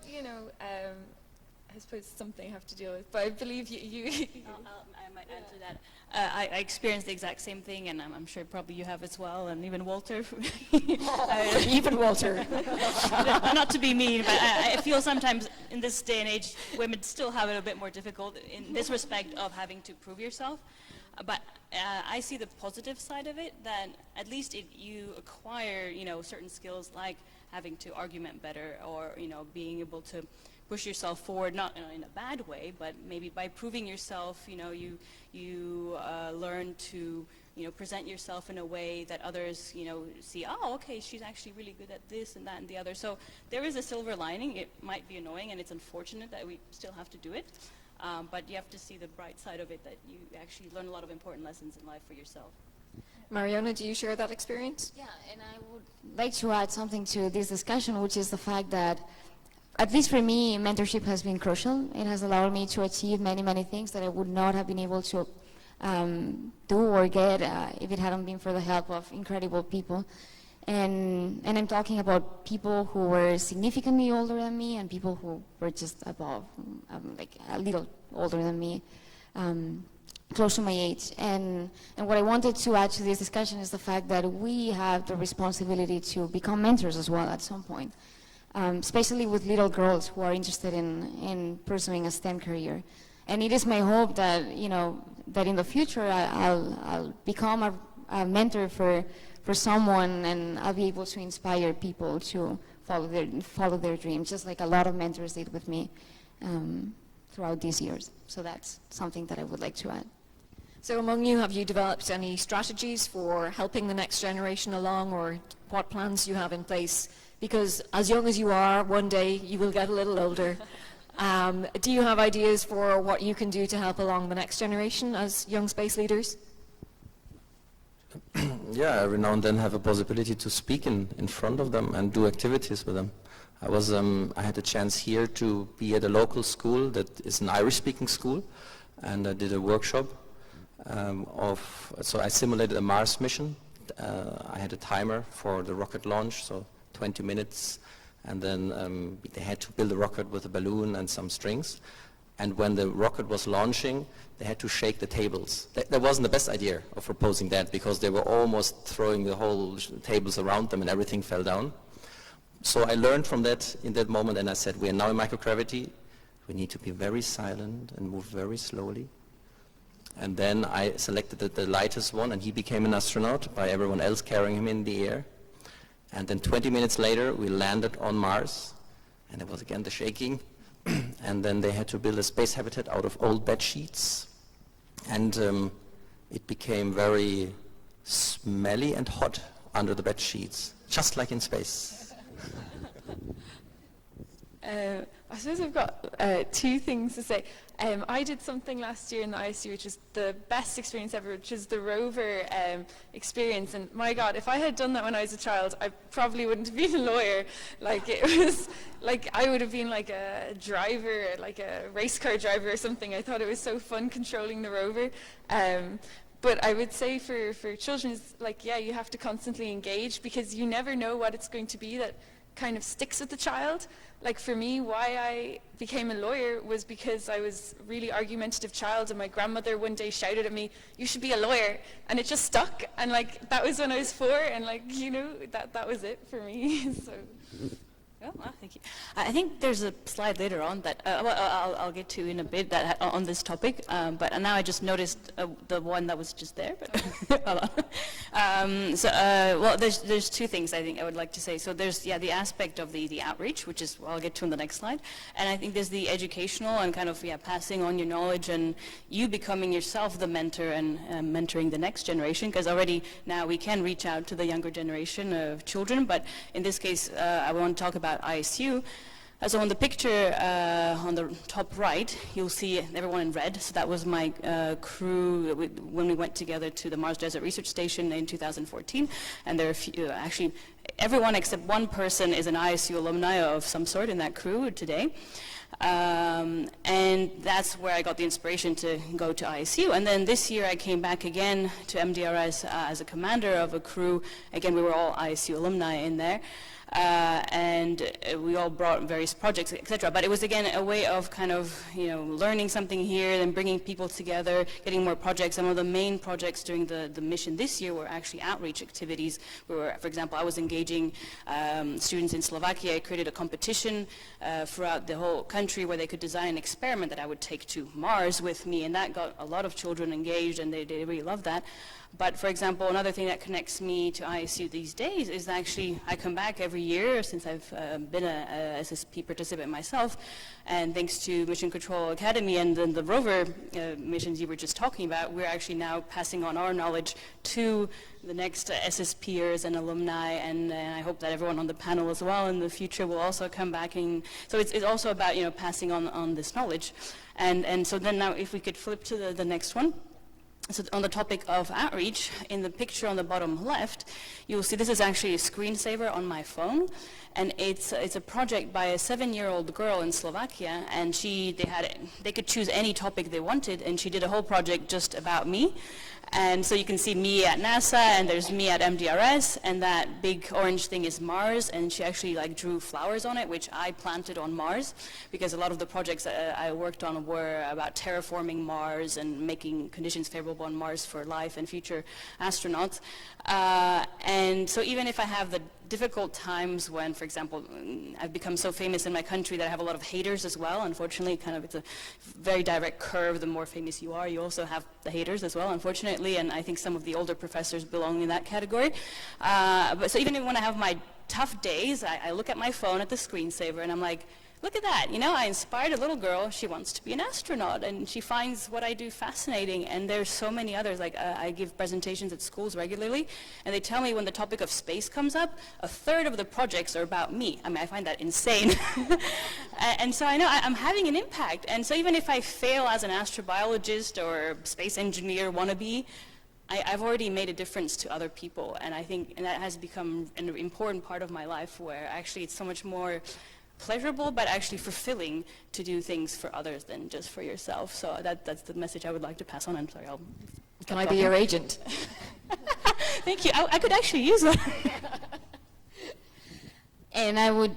I suppose it's something I have to deal with. But I believe you. I might add to that. I experienced the exact same thing, and I'm sure probably you have as well, and even Walter. Even Walter. Not to be mean, but I feel sometimes in this day and age, women still have it a bit more difficult in this respect of having to prove yourself. But I see the positive side of it, that at least you acquire, certain skills like having to argument better, or, being able to push yourself forward, not in a bad way, but maybe by proving yourself, you learn to, present yourself in a way that others, see, oh, okay, she's actually really good at this and that and the other. So there is a silver lining. It might be annoying, and it's unfortunate that we still have to do it. But you have to see the bright side of it, that you actually learn a lot of important lessons in life for yourself. Mariona, do you share that experience? Yeah, and I would like to add something to this discussion, which is the fact that, at least for me, mentorship has been crucial. It has allowed me to achieve many, many things that I would not have been able to do or get if it hadn't been for the help of incredible people. And I'm talking about people who were significantly older than me and people who were just above, a little older than me, close to my age. And what I wanted to add to this discussion is the fact that we have the responsibility to become mentors as well at some point, especially with little girls who are interested in pursuing a STEM career. And it is my hope that, that in the future I'll become a mentor for someone, and I'll be able to inspire people to follow their dreams, just like a lot of mentors did with me. throughout these years. So that's something that I would like to add. So among you, have you developed any strategies for helping the next generation along, or what plans you have in place? Because as young as you are, one day you will get a little older. Do you have ideas for what you can do to help along the next generation as young space leaders? Yeah, every now and then have a possibility to speak in front of them and do activities with them. I had a chance here to be at a local school that is an Irish-speaking school, and I did a workshop so I simulated a Mars mission. I had a timer for the rocket launch, so 20 minutes, and then they had to build a rocket with a balloon and some strings. And when the rocket was launching, they had to shake the tables. That wasn't the best idea of proposing that, because they were almost throwing the whole tables around them and everything fell down. So I learned from that in that moment, and I said, we are now in microgravity. We need to be very silent and move very slowly. And then I selected the lightest one, and he became an astronaut by everyone else carrying him in the air. And then 20 minutes later, we landed on Mars, and there was again the shaking. And then they had to build a space habitat out of old bed sheets. And it became very smelly and hot under the bed sheets, just like in space. I suppose I've got two things to say. I did something last year in the ISU, which is the best experience ever, which is the rover experience. And my God, if I had done that when I was a child, I probably wouldn't have been a lawyer. Like, it was like I would have been like a driver, like a race car driver or something. I thought it was so fun controlling the rover. But I would say for children, it's like, yeah, you have to constantly engage, because you never know what it's going to be that kind of sticks with the child. Like for me, why I became a lawyer was because I was a really argumentative child, and my grandmother one day shouted at me, "You should be a lawyer," and it just stuck. And like that was when I was 4, and like, you know, that was it for me. So. Well, thank you. I think there's a slide later on that I'll get to in a bit that on this topic, but now I just noticed the one that was just there. But well, there's two things I think I would like to say. So there's the aspect of the outreach, which is I'll get to on the next slide, and I think there's the educational and kind of passing on your knowledge and you becoming yourself the mentor and mentoring the next generation, because already now we can reach out to the younger generation of children, but in this case I want to talk about ISU. So on the picture on the top right, you'll see everyone in red. So that was my crew when we went together to the Mars Desert Research Station in 2014. And there are actually everyone except one person is an ISU alumni of some sort in that crew today. And that's where I got the inspiration to go to ISU. And then this year I came back again to MDRS as a commander of a crew. Again, we were all ISU alumni in there. And we all brought various projects, etc. But it was again a way of kind of learning something here, then bringing people together, getting more projects. Some of the main projects during the mission this year were actually outreach activities. Where, for example, I was engaging students in Slovakia. I created a competition throughout the whole country where they could design an experiment that I would take to Mars with me, and that got a lot of children engaged, and they really loved that. But for example, another thing that connects me to ISU these days is actually I come back every year since I've been a SSP participant myself, and thanks to Mission Control Academy and then the rover missions you were just talking about, we're actually now passing on our knowledge to the next SSPers and alumni, and I hope that everyone on the panel as well in the future will also come back. And so it's also about passing on this knowledge, and so then now if we could flip to the next one. So on the topic of outreach, in the picture on the bottom left, you'll see this is actually a screensaver on my phone, and it's a project by a 7-year-old girl in Slovakia, and they could choose any topic they wanted, and she did a whole project just about me. And so you can see me at NASA, and there's me at MDRS, and that big orange thing is Mars, and she actually drew flowers on it, which I planted on Mars, because a lot of the projects I worked on were about terraforming Mars and making conditions favorable on Mars for life and future astronauts. And so even if I have the difficult times when, for example, I've become so famous in my country that I have a lot of haters as well. Unfortunately, it's a very direct curve. The more famous you are, you also have the haters as well, unfortunately, and I think some of the older professors belong in that category. But so even when I have my tough days, I look at my phone at the screensaver and I'm like, look at that, you know, I inspired a little girl, she wants to be an astronaut, and she finds what I do fascinating, and there's so many others. Like, I give presentations at schools regularly, and they tell me when the topic of space comes up, a third of the projects are about me. I mean, I find that insane. And so I know I'm having an impact, and so even if I fail as an astrobiologist or space engineer wannabe, I've already made a difference to other people, and I think that has become an important part of my life, where actually it's so much more pleasurable but actually fulfilling to do things for others than just for yourself. So that's the message I would like to pass on. I'm sorry, Can I be your agent? Thank you. I could actually use one. And I would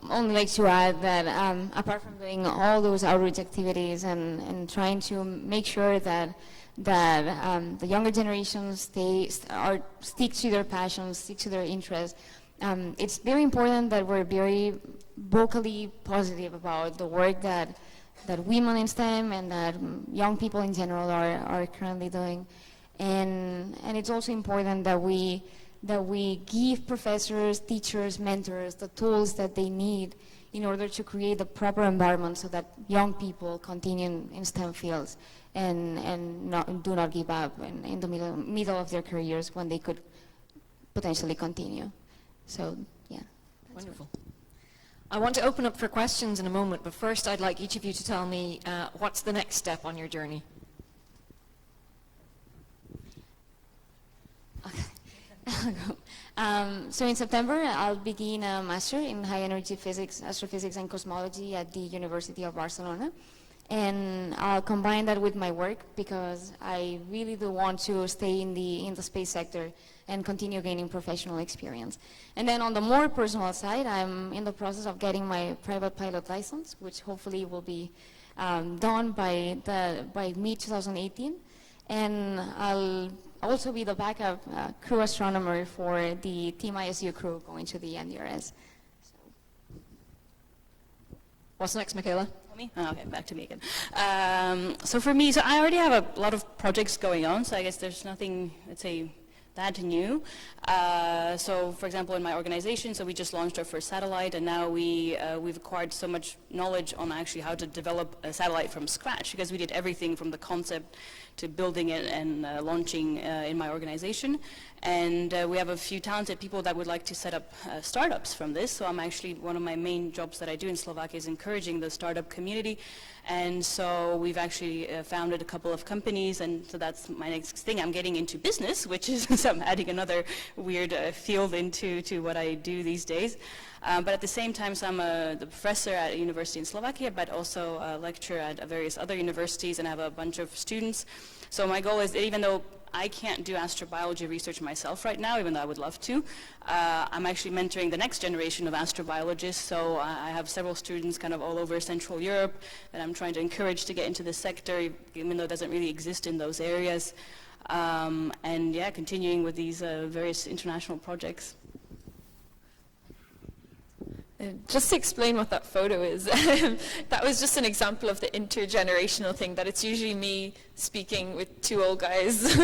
only like to add that apart from doing all those outreach activities and trying to make sure that the younger generations stick to their passions, stick to their interests, it's very important that we're very vocally positive about the work that women in STEM and that young people in general are currently doing. And it's also important that we give professors, teachers, mentors the tools that they need in order to create the proper environment so that young people continue in STEM fields and do not give up in the middle of their careers when they could potentially continue. So, yeah. Wonderful. I want to open up for questions in a moment, but first I'd like each of you to tell me what's the next step on your journey. So in September, I'll begin a master in high energy physics, astrophysics, and cosmology at the University of Barcelona. And I'll combine that with my work because I really do want to stay in the space sector and continue gaining professional experience. And then on the more personal side, I'm in the process of getting my private pilot license, which hopefully will be done by mid-2018. And I'll also be the backup crew astronomer for the Team ISU crew going to the NDRS. What's next, Michaela? Me? Oh, okay, back to me again. So for me, I already have a lot of projects going on, so I guess there's nothing, let's say, that new. So for example, in my organization, so we just launched our first satellite, and now we've acquired so much knowledge on actually how to develop a satellite from scratch, because we did everything from the concept to building it and launching in my organization. And we have a few talented people that would like to set up startups from this. So I'm actually, one of my main jobs that I do in Slovakia is encouraging the startup community. And so we've actually founded a couple of companies, and so that's my next thing. I'm getting into business, which is, so I'm adding another weird field into what I do these days. But at the same time, so I'm the professor at a university in Slovakia, but also a lecturer at various other universities, and I have a bunch of students. So my goal is that even though I can't do astrobiology research myself right now, even though I would love to, I'm actually mentoring the next generation of astrobiologists. So I have several students kind of all over Central Europe that I'm trying to encourage to get into this sector, even though it doesn't really exist in those areas. And yeah, continuing with these various international projects. Just to explain what that photo is, that was just an example of the intergenerational thing, that it's usually me speaking with two old guys.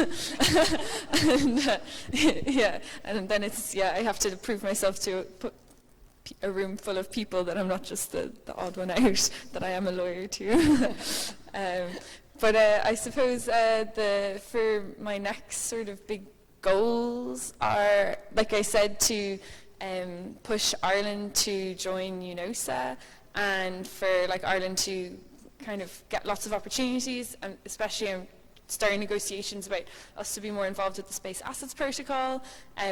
And, yeah, and then it's, yeah, I have to prove myself to a room full of people that I'm not just the odd one out, that I am a lawyer too. But I suppose for my next sort of big goals are, like I said, to push Ireland to join UNOSA, and for like Ireland to kind of get lots of opportunities, and especially I'm starting negotiations about us to be more involved with the Space Assets Protocol,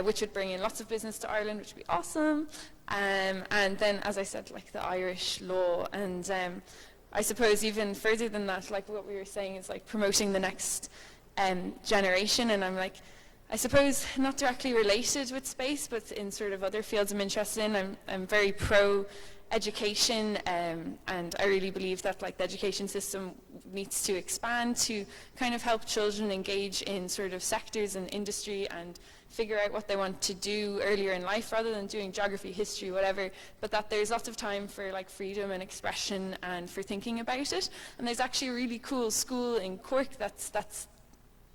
which would bring in lots of business to Ireland, which would be awesome. And then, as I said, like the Irish law, and I suppose even further than that, like what we were saying is like promoting the next generation, and I'm like, I suppose not directly related with space, but in sort of other fields I'm interested in. I'm very pro education, and I really believe that like the education system needs to expand to kind of help children engage in sort of sectors and industry and figure out what they want to do earlier in life, rather than doing geography, history, whatever, but that there's lots of time for like freedom and expression and for thinking about it. And there's actually a really cool school in Cork that's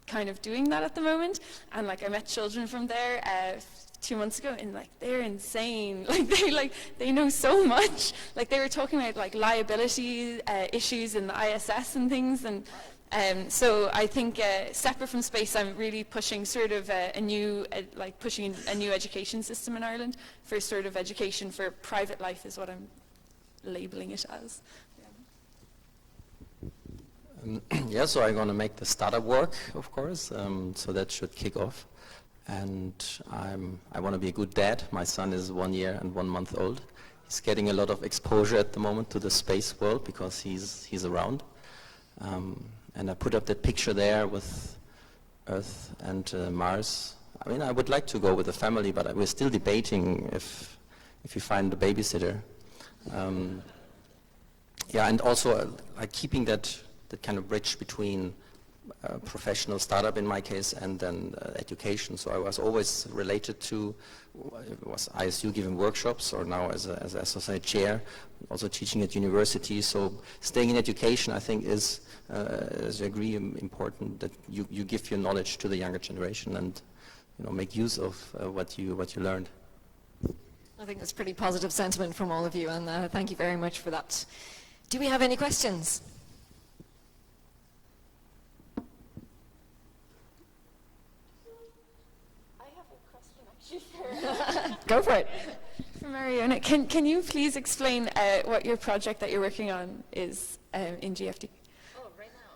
kind of doing that at the moment, and like I met children from there 2 months ago, and like they're insane. They know so much. Like they were talking about like liability issues in the ISS and things, and so I think separate from space, I'm really pushing sort of pushing a new education system in Ireland for sort of education for private life is what I'm labeling it as. Yeah, so I'm going to make the startup work, of course, so that should kick off. And I want to be a good dad. My son is 1 year and 1 month old. He's getting a lot of exposure at the moment to the space world because he's around. And I put up that picture there with Earth and Mars. I mean, I would like to go with the family, but we're still debating if you find a babysitter. Yeah, and also like keeping that kind of bridge between professional startup in my case and then education. So I was always related to, was ISU giving workshops, or now as an associate chair, also teaching at university. So staying in education, I think, is, as I agree, important that you give your knowledge to the younger generation and make use of what you learned. I think that's pretty positive sentiment from all of you, and thank you very much for that. Do we have any questions? Go for it. For Mariona, can you please explain what your project that you're working on is in GFD? Oh, right now.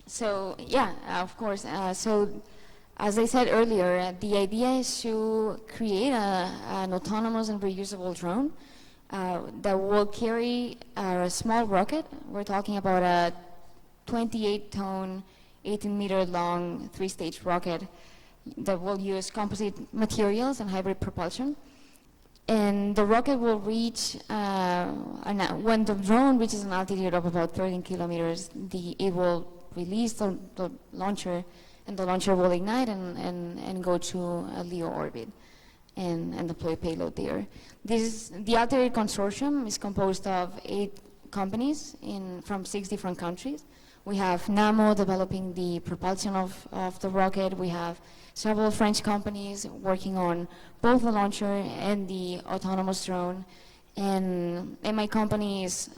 So yeah, of course. So as I said earlier, the idea is to create an autonomous and reusable drone that will carry a small rocket. We're talking about a 28-ton, 18-meter-long, 3-stage rocket that will use composite materials and hybrid propulsion. And the rocket will reach, when the drone reaches an altitude of about 13 kilometers, it will release the launcher, and the launcher will ignite and go to a LEO orbit and deploy payload there. The Altered Consortium is composed of 8 companies from 6 different countries. We have NAMO developing the propulsion of the rocket. We have several French companies working on both the launcher and the autonomous drone. And my company is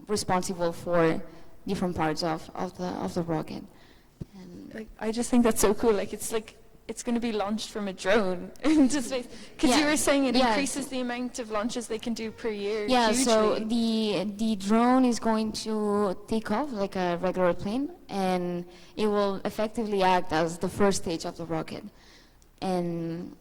responsible for different parts of the rocket. And I just think that's so cool. It's going to be launched from a drone into space. Because you were saying it increases the amount of launches they can do per year. Yeah, hugely. so the drone is going to take off like a regular plane, and it will effectively act as the first stage of the rocket. And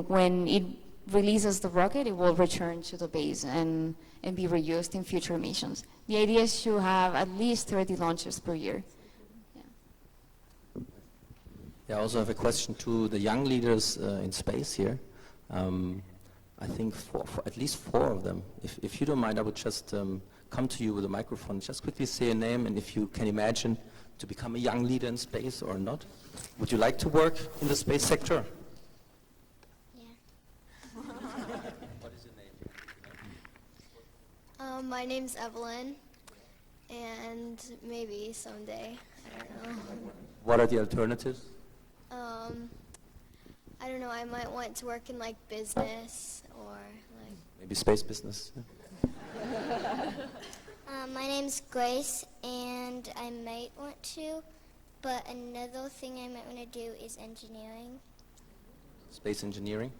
when it releases the rocket, it will return to the base and be reused in future missions. The idea is to have at least 30 launches per year. Yeah, I also have a question to the young leaders in space here. I think for at least 4 of them. If you don't mind, I would just come to you with a microphone. Just quickly say a name, and if you can imagine to become a young leader in space or not. Would you like to work in the space sector? Yeah. What is your name? My name's Evelyn, and maybe someday, I don't know. What are the alternatives? I don't know, I might want to work in like business or like... Maybe space business. Yeah. My name's Grace, and I might want to, but another thing I might want to do is engineering. Space engineering?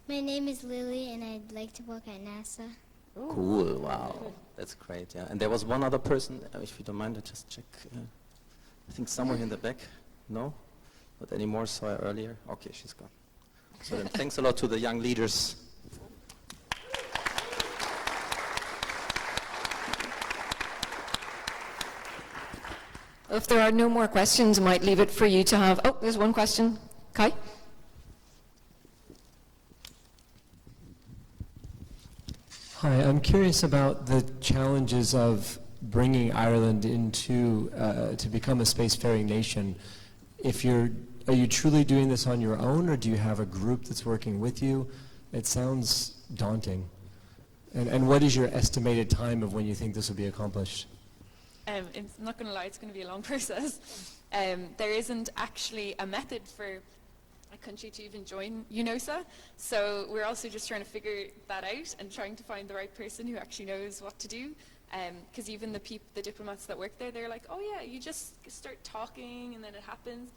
My name is Lily, and I'd like to work at NASA. Ooh. Cool, wow. That's great, yeah. And there was one other person, if you don't mind, I'll just check. I think somewhere in the back. No? Not anymore, saw her earlier. Okay, she's gone. So then thanks a lot to the young leaders. If there are no more questions, I might leave it for you to have... Oh, there's one question. Kai? Hi, I'm curious about the challenges of bringing Ireland into to become a spacefaring nation. Are you truly doing this on your own, or do you have a group that's working with you? It sounds daunting. And what is your estimated time of when you think this will be accomplished? I'm not going to lie, it's going to be a long process. There isn't actually a method for a country to even join UNOSA, so we're also just trying to figure that out and trying to find the right person who actually knows what to do. Because even the diplomats that work there, they're like, oh yeah, you just start talking and then it happens.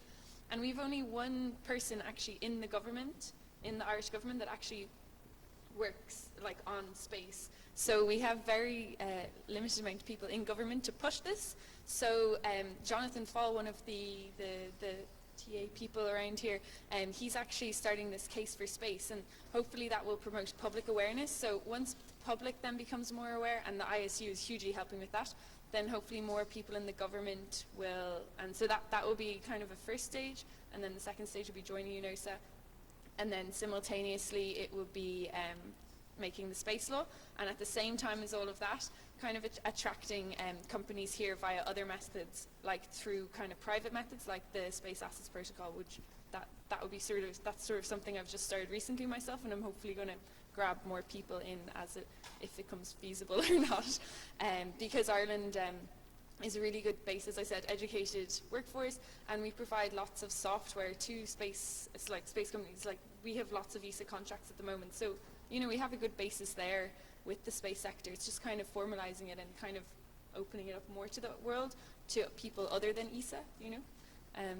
And we've only one person actually in the government, in the Irish government, that actually works like on space. So we have very limited amount of people in government to push this. So Jonathan Fall, one of the TA people around here, he's actually starting this case for space, and hopefully that will promote public awareness. So once the public then becomes more aware, and the ISU is hugely helping with that, then hopefully more people in the government will, and so that will be kind of a first stage, and then the second stage will be joining UNOSA, and then simultaneously it will be making the space law, and at the same time as all of that, kind of attracting companies here via other methods, like through kind of private methods, like the Space Assets Protocol, which that would be that's sort of something I've just started recently myself, and I'm hopefully going to grab more people in as if it becomes feasible or not, because Ireland is a really good base, as I said, educated workforce, and we provide lots of software to space companies. Like, we have lots of visa contracts at the moment, so you know, we have a good basis there with the space sector. It's just kind of formalizing it and kind of opening it up more to the world, to people other than ESA, you know.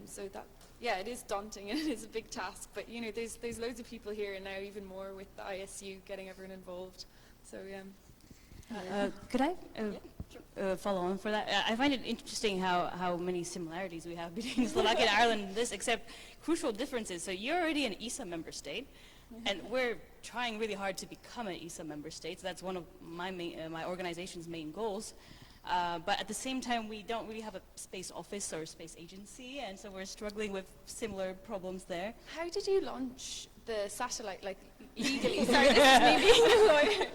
So that, yeah, it is daunting and it is a big task, but you know, there's loads of people here, and now even more with the ISU getting everyone involved. So yeah. Could I follow on for that? I find it interesting how many similarities we have between Slovakia and Ireland in this, except crucial differences. So you're already an ESA member state, and we're trying really hard to become an ESA member state. So that's one of my organization's main goals. But at the same time, we don't really have a space office or a space agency, and so we're struggling with similar problems there. How did you launch the satellite, like, legally? Sorry, this is me being a lawyer.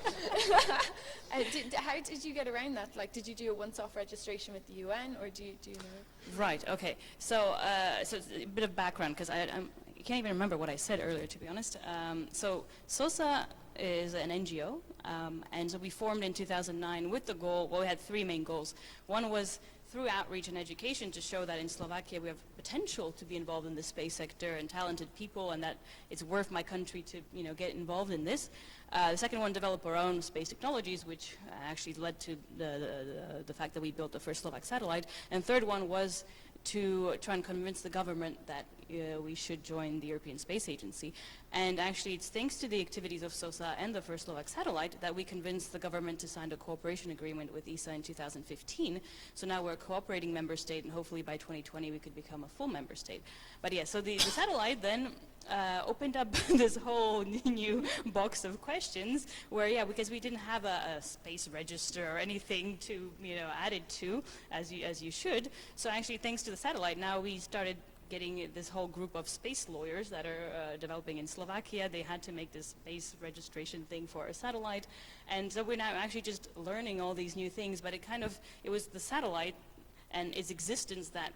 How did you get around that? Like, did you do a once-off registration with the UN, or do you know? Right, okay. So, so it's a bit of background, because I can't even remember what I said earlier, to be honest. So SOSA is an NGO, and so we formed in 2009 with the goal, well, we had three main goals. One was through outreach and education to show that in Slovakia we have potential to be involved in the space sector and talented people, and that it's worth my country to, you know, get involved in this. The second one, develop our own space technologies, which actually led to the fact that we built the first Slovak satellite. And third one was to try and convince the government that we should join the European Space Agency. And actually, it's thanks to the activities of SOSA and the first Slovak satellite that we convinced the government to sign a cooperation agreement with ESA in 2015. So now we're a cooperating member state, and hopefully by 2020 we could become a full member state. But yeah, so the satellite then opened up this whole new box of questions where, yeah, because we didn't have a space register or anything to, you know, add it to, as you should. So actually, thanks to the satellite, now we started getting this whole group of space lawyers that are developing in Slovakia. They had to make this space registration thing for a satellite, and so we're now actually just learning all these new things. But it was the satellite and its existence that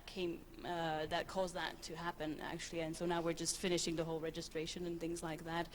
that caused that to happen, actually. And so now we're just finishing the whole registration and things like that.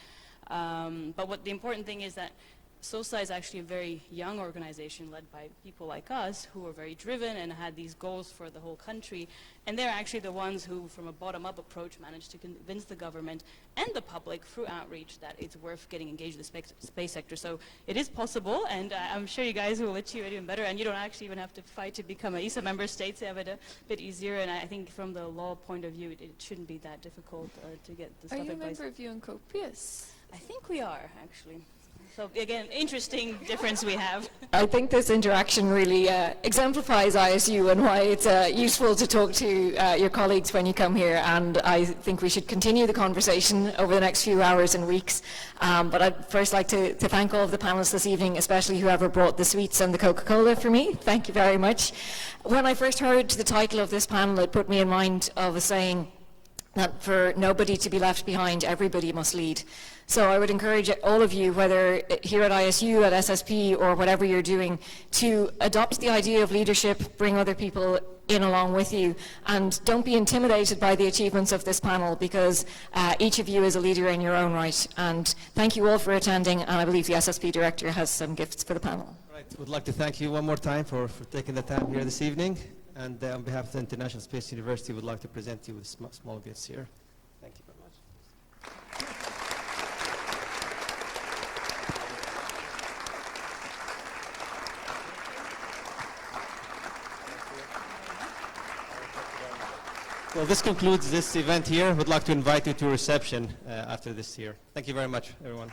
But what the important thing is that SOSA is actually a very young organization led by people like us who are very driven and had these goals for the whole country. And they're actually the ones who, from a bottom-up approach, managed to convince the government and the public through outreach that it's worth getting engaged in the space sector. So it is possible, and I'm sure you guys will achieve it even better. And you don't actually even have to fight to become an ESA member state, so you have it a bit easier. And I think from the law point of view, it shouldn't be that difficult to get the stuff in place. Are you a member of UNCOPIUS? I think we are, actually. So again, interesting difference we have. I think this interaction really exemplifies ISU and why it's useful to talk to your colleagues when you come here, and I think we should continue the conversation over the next few hours and weeks. But I'd first like to thank all of the panelists this evening, especially whoever brought the sweets and the Coca-Cola for me. Thank you very much. When I first heard the title of this panel, it put me in mind of a saying that for nobody to be left behind, everybody must lead. So I would encourage all of you, whether here at ISU, at SSP, or whatever you're doing, to adopt the idea of leadership, bring other people in along with you. And don't be intimidated by the achievements of this panel, because each of you is a leader in your own right. And thank you all for attending, and I believe the SSP director has some gifts for the panel. Right. Would like to thank you one more time for taking the time here this evening. And on behalf of the International Space University, we'd like to present you with small gifts here. Thank you very much. Well, this concludes this event here. We'd like to invite you to a reception after this here. Thank you very much, everyone.